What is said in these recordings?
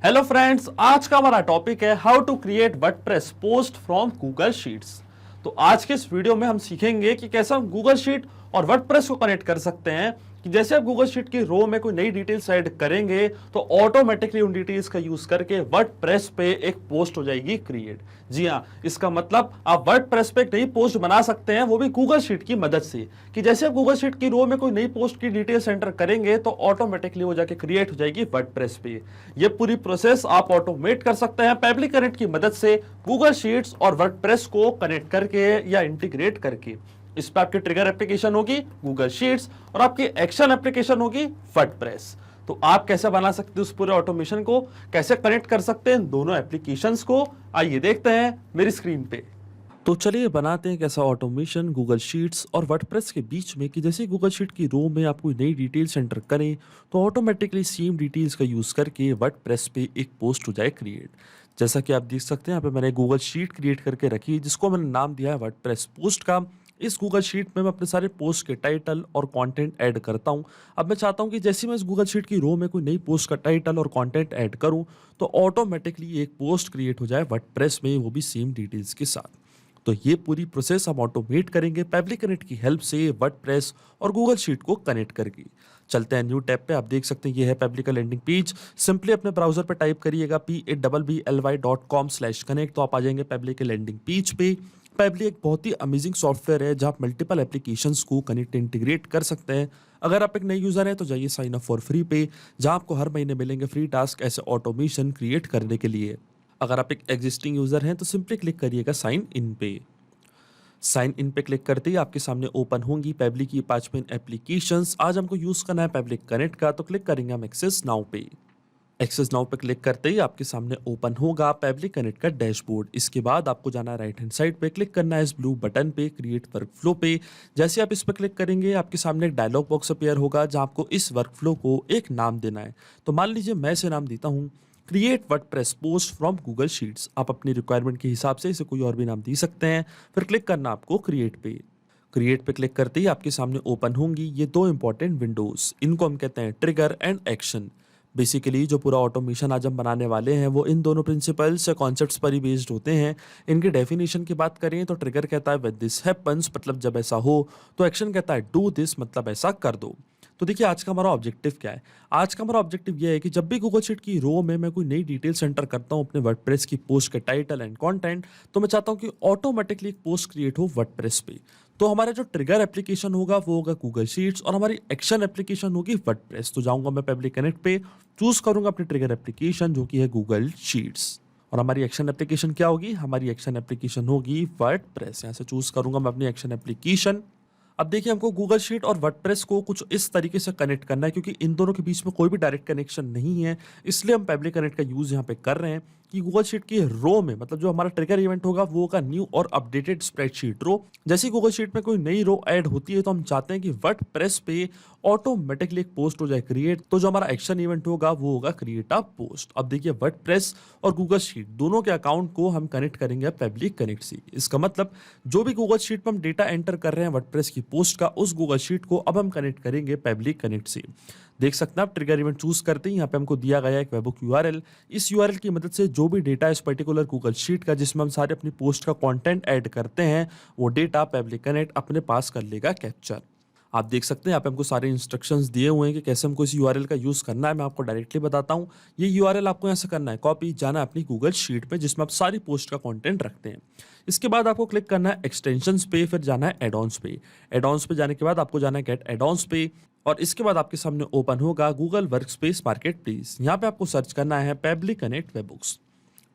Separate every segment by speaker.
Speaker 1: Hello friends, आज का हमारा टॉपिक है how to create WordPress post from Google Sheets. तो आज के इस वीडियो में हम सीखेंगे कि कैसे हम गूगल शीट और वर्डप्रेस को कनेक्ट कर सकते हैं। कि जैसे आप गूगल शीट की रो में कोई नई डिटेल्स ऐड करेंगे तो ऑटोमेटिकली उन डिटेल्स का यूज करके वर्डप्रेस पे एक पोस्ट हो जाएगी क्रिएट। जी हाँ, इसका मतलब आप वर्डप्रेस पे एक नई पोस्ट बना सकते हैं, वो भी गूगल शीट की मदद से। कि जैसे आप गूगल शीट की रो में कोई नई पोस्ट की डिटेल्स एंटर करेंगे तो ऑटोमेटिकली वो जाके क्रिएट हो जाएगी वर्डप्रेस पे। ये पूरी प्रोसेस आप ऑटोमेट कर सकते हैं पेबली कनेक्ट की मदद से, गूगल शीट्स और वर्डप्रेस को कनेक्ट करके या इंटीग्रेट करके। इस पर आपकी ट्रिगर एप्लीकेशन होगी गूगल शीट्स और आपकी एक्शन एप्लीकेशन होगी वर्डप्रेस। तो आप कैसे बना सकते हैं उस पूरे ऑटोमेशन को, कैसे कनेक्ट कर सकते हैं दोनों एप्लीकेशंस को, आइए देखते हैं मेरी स्क्रीन पे। तो चलिए बनाते हैं कैसा ऑटोमेशन गूगल शीट्स और वर्डप्रेस के बीच में। कि जैसे गूगल शीट की रो में आप कोई नई डिटेल्स एंटर करें तो ऑटोमेटिकली सेम डिटेल्स का यूज़ करके वर्डप्रेस पे एक पोस्ट हो जाए क्रिएट। जैसा कि आप देख सकते हैं यहाँ पे मैंने गूगल शीट क्रिएट करके रखी है जिसको मैंने नाम दिया है वर्डप्रेस पोस्ट का। इस गूगल शीट में मैं अपने सारे पोस्ट के टाइटल और कंटेंट ऐड करता हूँ। अब मैं चाहता हूँ कि जैसे मैं इस गूगल शीट की रो में कोई नई पोस्ट का टाइटल और कंटेंट ऐड करूँ तो ऑटोमेटिकली एक पोस्ट क्रिएट हो जाए वर्डप्रेस में, वो भी सेम डिटेल्स के साथ। तो ये पूरी प्रोसेस हम ऑटोमेट करेंगे पेबली कनेक्ट की हेल्प से वर्डप्रेस और गूगल शीट को कनेक्ट करके। चलते हैं न्यू टैब पे। आप देख सकते हैं ये है पेबली का लैंडिंग पेज। सिंपली अपने ब्राउजर पे टाइप करिएगा PABBLY.com/connect तो आप आ जाएंगे पेबली के लैंडिंग पेज पे। पेबली एक बहुत ही अमेजिंग सॉफ्टवेयर है जहाँ आप मल्टीपल एप्लीकेशंस को कनेक्ट इंटीग्रेट कर सकते हैं। अगर आप एक नए यूजर हैं तो जाइए साइन अप फॉर फ्री पे, जहाँ आपको हर महीने मिलेंगे फ्री टास्क ऐसे ऑटोमेशन क्रिएट करने के लिए। अगर आप एक एग्जिस्टिंग यूजर हैं तो सिंपली क्लिक करिएगा साइन इन पे। साइन इन पे क्लिक करते ही आपके सामने ओपन होंगी पेबली की 5 मेन एप्लीकेशंस। आज हमको यूज करना है पेबली कनेक्ट का, तो क्लिक करेंगे हम एक्सेस नाउ पे। एक्सेस नाउ पे क्लिक करते ही आपके सामने ओपन होगा पेबली कनेक्ट का डैशबोर्ड। इसके बाद आपको जाना है राइट हैंड साइड पे, क्लिक करना है इस ब्लू बटन पे क्रिएट वर्कफ्लो पे। जैसे आप इस पर क्लिक करेंगे आपके सामने एक डायलॉग बॉक्स अपीयर होगा जहां आपको इस वर्कफ्लो को एक नाम देना है। तो मान लीजिए मैं इसे नाम देता हूँ create WordPress post from Google sheets. आप अपनी रिक्वायरमेंट के हिसाब से इसे कोई और भी नाम दे सकते हैं। फिर क्लिक करना आपको क्रिएट पे। क्रिएट पे क्लिक करते ही आपके सामने ओपन होंगी ये दो इंपॉर्टेंट विंडोज। इनको हम कहते हैं ट्रिगर एंड एक्शन। बेसिकली जो पूरा ऑटोमेशन आज हम बनाने वाले हैं वो इन दोनों प्रिंसिपल्स या कॉन्सेप्ट्स पर ही बेस्ड होते हैं। इनके डेफिनेशन की बात करें तो ट्रिगर कहता है व्हेन दिस हैपेंस, मतलब जब ऐसा हो। तो एक्शन कहता है डू दिस, मतलब ऐसा कर दो। तो देखिए आज का हमारा ऑब्जेक्टिव क्या है। आज का हमारा ऑब्जेक्टिव ये है कि जब भी गूगल शीट की रो में मैं कोई नई डिटेल्स एंटर करता हूँ अपने वर्डप्रेस की पोस्ट के टाइटल एंड कंटेंट, तो मैं चाहता हूँ कि ऑटोमेटिकली एक पोस्ट क्रिएट हो वर्डप्रेस पे। तो हमारा जो ट्रिगर एप्लीकेशन होगा वो होगा गूगल शीट्स और हमारी एक्शन एप्लीकेशन होगी वर्डप्रेस। तो जाऊंगा मैं पेबली कनेक्ट पे, चूज करूंगा अपनी ट्रिगर एप्लीकेशन जो कि है गूगल शीट्स। और हमारी एक्शन एप्लीकेशन क्या होगी, हमारी एक्शन एप्लीकेशन होगी वर्डप्रेस। यहाँ से चूज करूंगा मैं अपनी एक्शन एप्लीकेशन। अब देखिए हमको गूगल शीट और वर्डप्रेस को कुछ इस तरीके से कनेक्ट करना है क्योंकि इन दोनों के बीच में कोई भी डायरेक्ट कनेक्शन नहीं है, इसलिए हम पेबली कनेक्ट का यूज यहाँ पे कर रहे हैं। कि गूगल शीट की रो में, मतलब जो हमारा ट्रिगर इवेंट होगा वो होगा न्यू और अपडेटेड स्प्रेडशीट रो। जैसे गूगल शीट में कोई नई रो ऐड होती है तो हम चाहते हैं कि वर्डप्रेस पे ऑटोमेटिकली एक पोस्ट हो जाए क्रिएट। तो जो हमारा एक्शन इवेंट होगा वो होगा क्रिएट अ पोस्ट। अब देखिए वर्डप्रेस और गूगल शीट दोनों के अकाउंट को हम कनेक्ट करेंगे पेबली कनेक्ट से। इसका मतलब जो भी गूगल शीट में हम डेटा एंटर कर रहे हैं वर्डप्रेस की पोस्ट का, उस गूगल शीट को अब हम कनेक्ट करेंगे पेबली कनेक्ट से। देख सकते हैं आप ट्रिगर इवेंट चूज करते हैं, यहाँ पे हमको दिया गया एक वेबहुक यूआरएल। इस यूआरएल की मदद से जो भी डेटा इस पर्टिकुलर गूगल शीट का जिसमें हम सारे अपनी पोस्ट का कंटेंट ऐड करते हैं वो डेटा पेबली कनेक्ट अपने पास कर लेगा कैप्चर। आप देख सकते हैं यहाँ पे हमको सारे इंस्ट्रक्शंस दिए हुए हैं कि कैसे हमको इस यूआरएल का यूज करना है। मैं आपको डायरेक्टली बताता हूँ। ये यूआरएल आपको यहाँ से करना है कॉपी, जाना है अपनी गूगल शीट पे जिसमें आप सारी पोस्ट का कंटेंट रखते हैं। इसके बाद आपको क्लिक करना है एक्सटेंशंस पे, फिर जाना है एडॉन्स पे। एडॉन्स पे जाने के बाद आपको जाना है गेट एडॉन्स पे और इसके बाद आपके सामने ओपन होगा गूगल वर्कस्पेस मार्केट प्लेस। यहाँ पे आपको सर्च करना है पेबली कनेक्ट वेबबुक्स।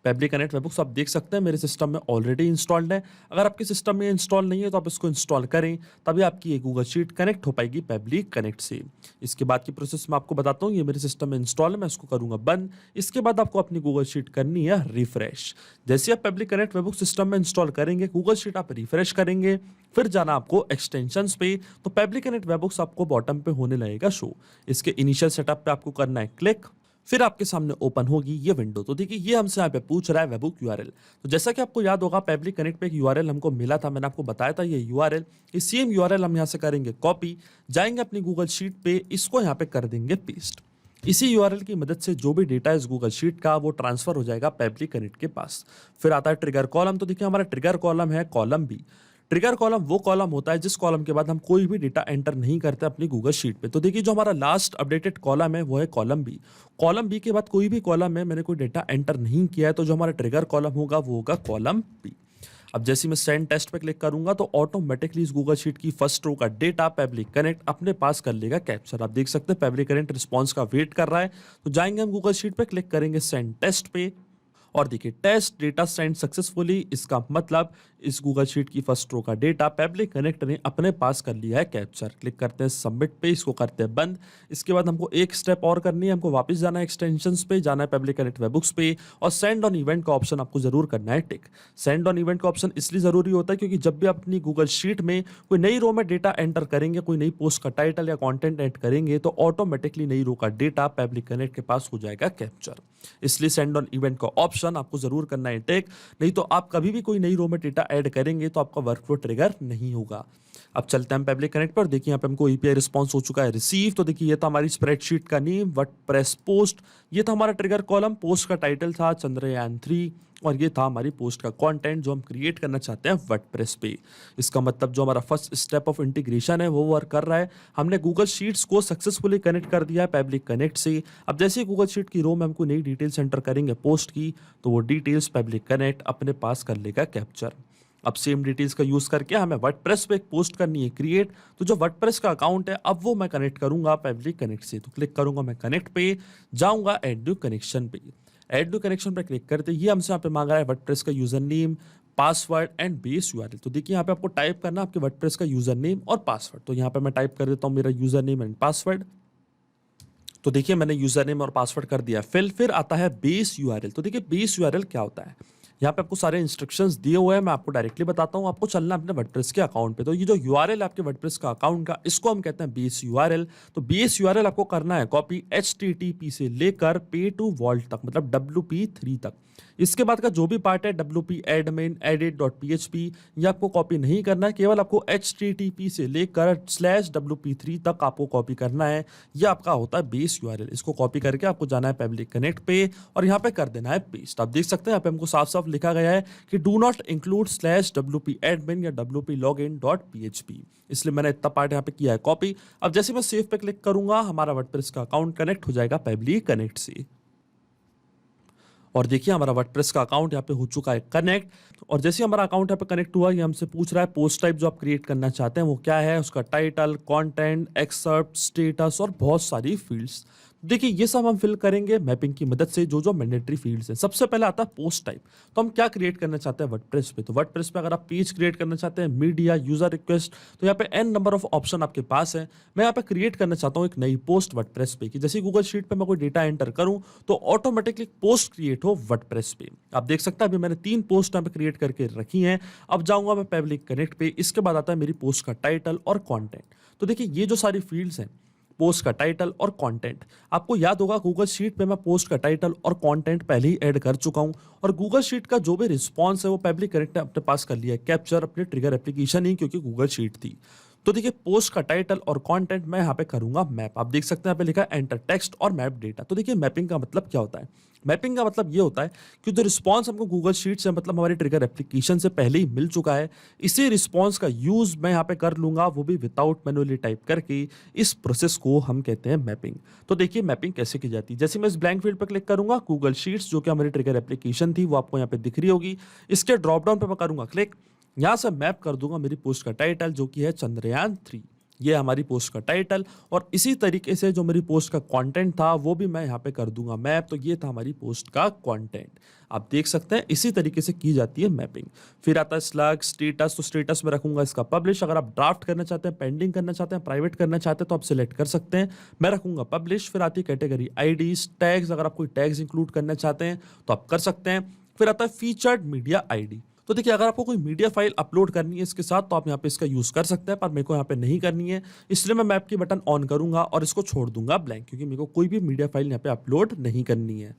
Speaker 1: पेबली कनेक्ट वेबबुक्स आप देख सकते हैं मेरे सिस्टम में ऑलरेडी इंस्टॉल्ड है। अगर आपके सिस्टम में इंस्टॉल नहीं है तो आप इसको इंस्टॉल करें, तभी आपकी ये गूगल शीट कनेक्ट हो पाएगी पेबली कनेक्ट से। इसके बाद की प्रोसेस मैं आपको बताता हूँ। ये मेरे सिस्टम में इंस्टॉल है, मैं इसको करूंगा बंद। इसके बाद आपको अपनी गूगल शीट करनी है रिफ्रेश। जैसे आप पेबली कनेक्ट वेबबुक सिस्टम में इंस्टॉल करेंगे गूगल शीट आप रिफ्रेश करेंगे, फिर जाना आपको एक्सटेंशंस पे। तो पेबली कनेक्ट वेबबुक्स आपको बॉटम पे होने लगेगा शो। इसके इनिशियल सेटअप पे आपको करना है क्लिक, फिर आपके सामने ओपन होगी ये विंडो। तो देखिए ये हमसे यहाँ पे पूछ रहा है वेबहुक यूआरएल। तो जैसा कि आपको याद होगा पेबली कनेक्ट पे एक यूआरएल हमको मिला था, मैंने आपको बताया था ये यूआरएल। इस सेम यूआरएल हम यहाँ से करेंगे कॉपी, जाएंगे अपनी गूगल शीट पे, इसको यहाँ पे कर देंगे पेस्ट। इसी यूआरएल की मदद से जो भी डेटा है इस गूगल शीट का वो ट्रांसफर हो जाएगा पेबली कनेक्ट के पास। फिर आता है ट्रिगर कॉलम। तो देखिए हमारा ट्रिगर कॉलम है कॉलम बी। ट्रिगर कॉलम वो कॉलम होता है जिस कॉलम के बाद हम कोई भी डेटा एंटर नहीं करते अपनी गूगल शीट पे। तो देखिए जो हमारा लास्ट अपडेटेड कॉलम है वो है कॉलम बी। कॉलम बी के बाद कोई भी कॉलम में मैंने कोई डेटा एंटर नहीं किया है तो जो हमारा ट्रिगर कॉलम होगा वो होगा कॉलम बी। अब जैसे ही मैं सेंड टेस्ट पे क्लिक करूंगा तो ऑटोमेटिकली इस गूगल शीट की फर्स्ट रो का डेटा पेबली कनेक्ट अपने पास कर लेगा कैप्चर। आप देख सकते हैं पेबली कनेक्ट रिस्पॉन्स का वेट कर रहा है। तो जाएंगे हम गूगल शीट पे, क्लिक करेंगे सेंड टेस्ट पे और देखिए टेस्ट डेटा सेंड सक्सेसफुली। इसका मतलब इस गूगल शीट की फर्स्ट रो का डेटा पेबली कनेक्ट ने अपने पास कर लिया है कैप्चर। क्लिक करते हैं सबमिट पे, इसको करते हैं बंद। इसके बाद हमको एक स्टेप और करनी है, हमको वापस जाना है एक्सटेंशंस पे, जाना है पेबली कनेक्ट वेबबुक्स पे और सेंड ऑन इवेंट का ऑप्शन आपको जरूर करना है टिक। सेंड ऑन इवेंट का ऑप्शन इसलिए जरूरी होता है क्योंकि जब भी आप अपनी गूगल शीट में कोई नई रो में डेटा एंटर करेंगे, कोई नई पोस्ट का टाइटल या कॉन्टेंट ऐड करेंगे तो ऑटोमेटिकली नई रो का डेटा पेबली कनेक्ट के पास हो जाएगा कैप्चर। इसलिए सेंड ऑन इवेंट का ऑप्शन आपको जरूर करना है टिक, नहीं तो आप कभी भी कोई नई रो में डेटा ऐड करेंगे तो आपका वर्कफ्लो ट्रिगर नहीं होगा। अब चलते हैं हम पेबली कनेक्ट पर। देखिए यहाँ पे हमको एपीआई रिस्पांस हो चुका है रिसीव। तो देखिए ये था हमारी स्प्रेडशीट का नेम वर्डप्रेस पोस्ट, ये था हमारा ट्रिगर कॉलम, पोस्ट का टाइटल था चंद्रयान 3 और ये था हमारी पोस्ट का कंटेंट जो हम क्रिएट करना चाहते हैं वर्डप्रेस पे। इसका मतलब जो हमारा फर्स्ट स्टेप ऑफ इंटीग्रेशन है वो वर्क कर रहा है। हमने गूगल शीट्स को सक्सेसफुली कनेक्ट कर दिया है पेबली कनेक्ट से। अब जैसे ही गूगल शीट की रो में हमको नई डिटेल्स एंटर करेंगे पोस्ट की तो वो डिटेल्स पेबली कनेक्ट अपने पास कर लेगा कैप्चर। अब सेम डिटेल्स का यूज करके हमें वर्डप्रेस पे एक पोस्ट करनी है क्रिएट। तो जो वर्डप्रेस का अकाउंट है अब वो मैं कनेक्ट करूंगा पेबली कनेक्ट से। तो क्लिक करूंगा मैं कनेक्ट पे, जाऊंगा ऐड न्यू कनेक्शन पे। ऐड न्यू कनेक्शन पे क्लिक करते ही हमसे यहाँ पे मांग रहा है वर्डप्रेस का user name, password and base URL. तो देखिए यहाँ पे आपको टाइप करना आपके वर्डप्रेस का यूजर नेम और पासवर्ड। तो यहाँ पे मैं टाइप कर देता हूँ मेरा यूजर नेम एंड पासवर्ड। तो देखिए मैंने यूजर नेम और पासवर्ड कर दिया फिर आता है बेस यूआरएल। तो देखिए बेस यूआरएल क्या होता है, यहाँ पे आपको सारे इंस्ट्रक्शंस दिए हुए हैं, मैं आपको डायरेक्टली बताता हूँ। आपको चलना है अपने वर्डप्रेस के अकाउंट पे। तो ये जो यूआरएल है आपके वर्डप्रेस का अकाउंट का, इसको हम कहते हैं बेस यूआरएल। तो बेस यूआरएल आपको करना है कॉपी HTTP से लेकर पे टू वॉल्ट तक, मतलब WP3 तक। इसके बाद का जो भी पार्ट है WP admin edit.php ये आपको कॉपी नहीं करना है, केवल आपको HTTP से लेकर /WP3 तक आपको कॉपी करना है। ये आपका होता है बेस यूआरएल। इसको कॉपी करके आपको जाना है पेबली कनेक्ट पे और यहाँ पे कर देना है पेस्ट। आप देख सकते हैं यहाँ पे हमको साफ साफ लिखा गया है कि do not include /WP admin या WP login.php, इसलिए मैंने इतना पार्ट यहाँ पे किया है कॉपी। अब जैसे मैं सेव पे क्लिक करूंगा हमारा वर्डप्रेस का अकाउंट कनेक्ट हो जाएगा पेबली कनेक्ट से। और देखिए हमारा वर्डप्रेस का अकाउंट यहाँ पे हो चुका है कनेक्ट। और जैसे ही हमारा अकाउंट यहाँ पे कनेक्ट हुआ ये हमसे पूछ रहा है पोस्ट टाइप जो आप क्रिएट करना चाहते हैं वो क्या है, उसका टाइटल, कंटेंट, एक्सर्प्ट, स्टेटस और बहुत सारी फील्ड्स। देखिए ये सब हम फिल करेंगे मैपिंग की मदद से, जो जो मैंडेटरी फील्ड्स हैं। सबसे पहले आता है पोस्ट टाइप। तो हम क्या क्रिएट करना चाहते हैं वर्डप्रेस पे, तो वर्डप्रेस पे अगर आप पेज क्रिएट करना चाहते हैं, मीडिया, यूजर रिक्वेस्ट, तो यहाँ पे n नंबर ऑफ ऑप्शन आपके पास है। मैं यहाँ पे क्रिएट करना चाहता हूँ एक नई पोस्ट वर्डप्रेस पे कि जैसे गूगल शीट पे मैं कोई डेटा एंटर करूँ तो ऑटोमेटिकली पोस्ट क्रिएट हो वर्डप्रेस पे। आप देख सकते हैं अभी मैंने 3 पोस्ट यहाँ पे क्रिएट करके रखी हैं। अब जाऊंगा मैं पेबली कनेक्ट पे, इसके बाद आता है मेरी पोस्ट का टाइटल और कॉन्टेंट। तो देखिए ये जो सारी फील्ड्स हैं, पोस्ट का टाइटल और कंटेंट, आपको याद होगा गूगल शीट पे मैं पोस्ट का टाइटल और कंटेंट पहले ही ऐड कर चुका हूं और गूगल शीट का जो भी रिस्पांस है वो पेबली कनेक्ट ने अपने पास कर लिया है कैप्चर अपने ट्रिगर एप्लीकेशन ही, क्योंकि गूगल शीट थी। तो देखिए पोस्ट का टाइटल और कंटेंट मैं यहाँ पे करूंगा मैप। आप देख सकते हैं यहाँ पे लिखा है एंटर टेक्स्ट और मैप डेटा। तो देखिए मैपिंग का मतलब क्या होता है, मैपिंग का मतलब ये होता है कि जो रिस्पांस हमको गूगल शीट से मतलब हमारी ट्रिगर एप्लीकेशन से पहले ही मिल चुका है, इसी रिस्पांस का यूज मैं यहाँ पे कर लूंगा, वो भी विदाउट मैनुअली टाइप करके। इस प्रोसेस को हम कहते हैं मैपिंग। तो देखिए मैपिंग कैसे की जाती है, जैसे मैं इस ब्लैंक फील्ड पर क्लिक करूंगा, गूगल शीट्स जो कि हमारी ट्रिगर एप्लीकेशन थी वो आपको यहाँ पे दिख रही होगी। इसके ड्रॉप डाउन पे मैं करूंगा क्लिक, यहाँ से मैप कर दूंगा मेरी पोस्ट का टाइटल जो कि है चंद्रयान 3। ये हमारी पोस्ट का टाइटल और इसी तरीके से जो मेरी पोस्ट का कंटेंट था वो भी मैं यहाँ पे कर दूंगा मैप। तो ये था हमारी पोस्ट का कंटेंट। आप देख सकते हैं इसी तरीके से की जाती है मैपिंग। फिर आता है स्लग स्टेटस। तो स्टेटस में रखूंगा इसका पब्लिश। अगर आप ड्राफ्ट करना चाहते हैं, पेंडिंग करना चाहते हैं, प्राइवेट करना चाहते हैं तो आप सिलेक्ट कर सकते हैं। मैं रखूंगा पब्लिश। फिर आती है कैटेगरी आईडीज, टैग्स, अगर आप कोई टैग्स इंक्लूड करना चाहते हैं तो आप कर सकते हैं। फिर आता है फीचर्ड मीडिया आईडी। तो देखिए अगर आपको कोई मीडिया फाइल अपलोड करनी है इसके साथ तो आप यहाँ पे इसका यूज कर सकते हैं, पर मेरे को यहाँ पे नहीं करनी है, इसलिए मैं मैप की बटन ऑन करूंगा और इसको छोड़ दूंगा ब्लैंक, क्योंकि मेरे को कोई भी मीडिया फाइल यहाँ पे अपलोड नहीं करनी है।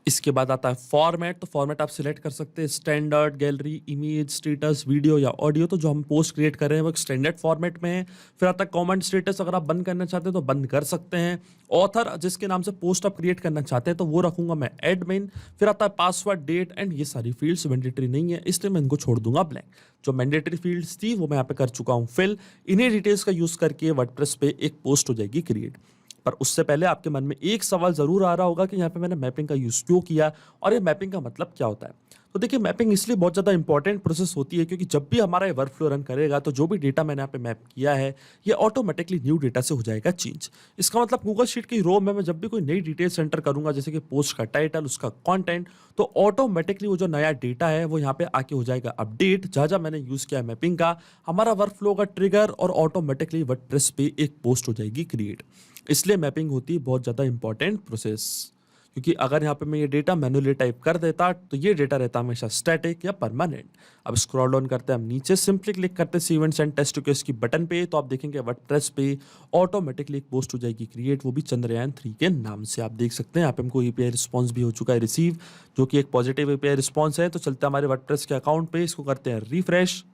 Speaker 1: इसके बाद आता है फॉर्मेट। तो फॉर्मेट आप सिलेक्ट कर सकते हैं standard, gallery, image, status, video या ऑडियो। तो जो हम पोस्ट क्रिएट कर रहे हैं वो एक स्टैंडर्ड फॉर्मेट में है। फिर आता है कमेंट स्टेटस, अगर आप बंद करना चाहते हैं तो बंद कर सकते हैं। ऑथर, जिसके नाम से पोस्ट आप क्रिएट करना चाहते हैं तो वो रखूंगा मैं एडमिन। फिर आता है पासवर्ड, डेट एंड ये सारी फील्ड्स मैंडेटरी नहीं है, इसलिए मैं इनको छोड़ दूंगा ब्लैंक। जो मैंडेटरी फील्ड्स थी वो मैं यहाँ पे कर चुका हूँ फिल। इन्हीं डिटेल्स का यूज करके वर्डप्रेस पे एक पोस्ट हो जाएगी क्रिएट। पर उससे पहले आपके मन में एक सवाल जरूर आ रहा होगा कि यहाँ पे मैंने मैपिंग का यूज क्यों किया और ये मैपिंग का मतलब क्या होता है। तो देखिए, मैपिंग इसलिए बहुत ज़्यादा इंपॉर्टेंट प्रोसेस होती है क्योंकि जब भी हमारा ये वर्कफ्लो रन करेगा तो जो भी डेटा मैंने यहाँ पे मैप किया है ये ऑटोमेटिकली न्यू डेटा से हो जाएगा चेंज। इसका मतलब गूगल शीट की रो में मैं जब भी कोई नई डिटेल्स एंटर करूंगा, जैसे कि पोस्ट का टाइटल, उसका कंटेंट, तो ऑटोमेटिकली वो जो नया डेटा है वो यहाँ पे आके हो जाएगा अपडेट। जहाँ जहाँ मैंने यूज़ किया है मैपिंग का, हमारा वर्कफ्लो का ट्रिगर और ऑटोमेटिकली वर्डप्रेस पे एक पोस्ट हो जाएगी क्रिएट। इसलिए मैपिंग होती है बहुत ज़्यादा इंपॉर्टेंट प्रोसेस। क्योंकि अगर यहाँ पे मैं ये डेटा मैन्युअली टाइप कर देता तो ये डेटा रहता हमेशा स्टैटिक या परमानेंट। अब स्क्रॉल डाउन करते हैं हम नीचे, सिंपली क्लिक करते हैं इवेंट्स एंड टेस्ट रिक्वेस्ट की बटन पे, तो आप देखेंगे वर्डप्रेस पे ऑटोमेटिकली एक पोस्ट हो जाएगी क्रिएट, वो भी चंद्रयान-3 के नाम से। आप देख सकते हैं यहाँ पे हमको एपीआई रिस्पॉन्स भी हो चुका है रिसीव, जो कि एक पॉजिटिव एपीआई रिस्पॉन्स है। तो चलते हैं हमारे वर्डप्रेस के अकाउंट पे, इसको करते हैं रिफ्रेश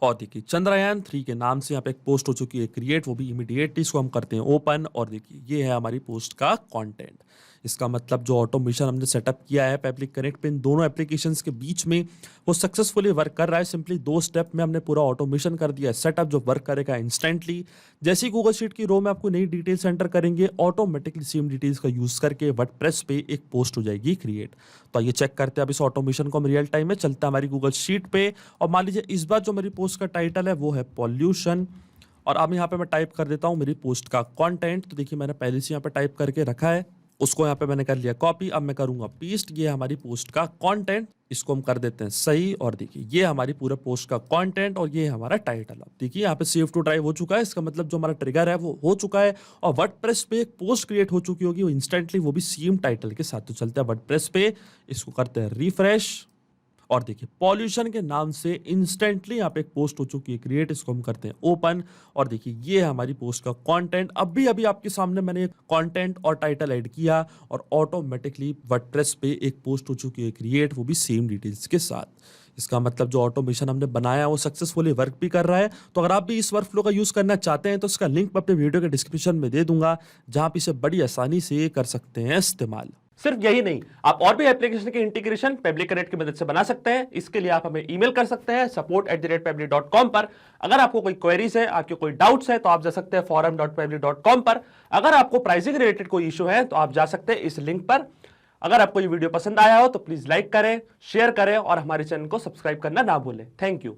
Speaker 1: और देखिए चंद्रयान-3 के नाम से यहाँ पे एक पोस्ट हो चुकी है क्रिएट, वो भी इमीडिएटली। इसको हम करते हैं ओपन और देखिए ये है हमारी पोस्ट का कंटेंट। इसका मतलब जो ऑटोमेशन हमने सेटअप किया है पब्लिक कनेक्ट पे इन दोनों एप्लीकेशंस के बीच में, वो सक्सेसफुली वर्क कर रहा है। सिंपली 2 स्टेप में हमने पूरा ऑटोमेशन कर दिया है सेटअप, जो वर्क करेगा इंस्टेंटली। जैसे ही गूगल शीट की रो में आपको नई डिटेल्स एंटर करेंगे, ऑटोमेटिकली सेम डिटेल्स का यूज करके वर्डप्रेस पे एक पोस्ट हो जाएगी क्रिएट। तो ये चेक करते हैं अब इस ऑटोमेशन को हम रियल टाइम में। चलता है हमारी गूगल शीट पे और मान लीजिए इस बार जो मेरी पोस्ट का टाइटल है वो है पॉल्यूशन, और अब यहाँ पे मैं टाइप कर देता हूँ मेरी पोस्ट का कंटेंट। तो देखिए मैंने पहले से यहाँ पे टाइप करके रखा है, उसको यहाँ पे मैंने कर लिया कॉपी। अब मैं करूंगा पेस्ट, ये है हमारी पोस्ट का कंटेंट। इसको हम कर देते हैं सही और देखिए ये हमारी पूरे पोस्ट का कंटेंट और ये है हमारा टाइटल। अब देखिए यहाँ पे सेव टू ड्राइव हो चुका है, इसका मतलब जो हमारा ट्रिगर है वो हो चुका है और वर्डप्रेस पे एक पोस्ट क्रिएट हो चुकी होगी वो इंस्टेंटली, वो भी सेम टाइटल के साथ। तो चलते हैं वर्डप्रेस पे, इसको करते हैं रिफ्रेश और देखिए पॉल्यूशन के नाम से इंस्टेंटली यहाँ पे एक पोस्ट हो चुकी है क्रिएट। इसको हम करते हैं ओपन और देखिए ये है हमारी पोस्ट का कंटेंट। अभी आपके सामने मैंने कंटेंट और टाइटल ऐड किया और ऑटोमेटिकली वर्डप्रेस पे एक पोस्ट हो चुकी है क्रिएट, वो भी सेम डिटेल्स के साथ। इसका मतलब जो ऑटोमेशन हमने बनाया वो सक्सेसफुली वर्क भी कर रहा है। तो अगर आप भी इस वर्कफ्लो का यूज करना चाहते हैं तो इसका लिंक मैं अपने वीडियो के डिस्क्रिप्शन में दे दूंगा, जहां आप इसे बड़ी आसानी से कर सकते हैं इस्तेमाल।
Speaker 2: सिर्फ यही नहीं, आप और भी एप्लीकेशन के इंटीग्रेशन पब्लिक कनेक्ट की मदद से बना सकते हैं। इसके लिए आप हमें ईमेल कर सकते हैं support@public.com पर। अगर आपको कोई क्वेरीज है, आपके कोई डाउट्स है, तो आप जा सकते हैं forum.public.com पर। अगर आपको प्राइसिंग रिलेटेड कोई इशू है तो आप जा सकते हैं इस लिंक पर। अगर आपको ये वीडियो पसंद आया हो तो प्लीज लाइक करें, शेयर करें और हमारे चैनल को सब्सक्राइब करना ना भूलें। Thank you.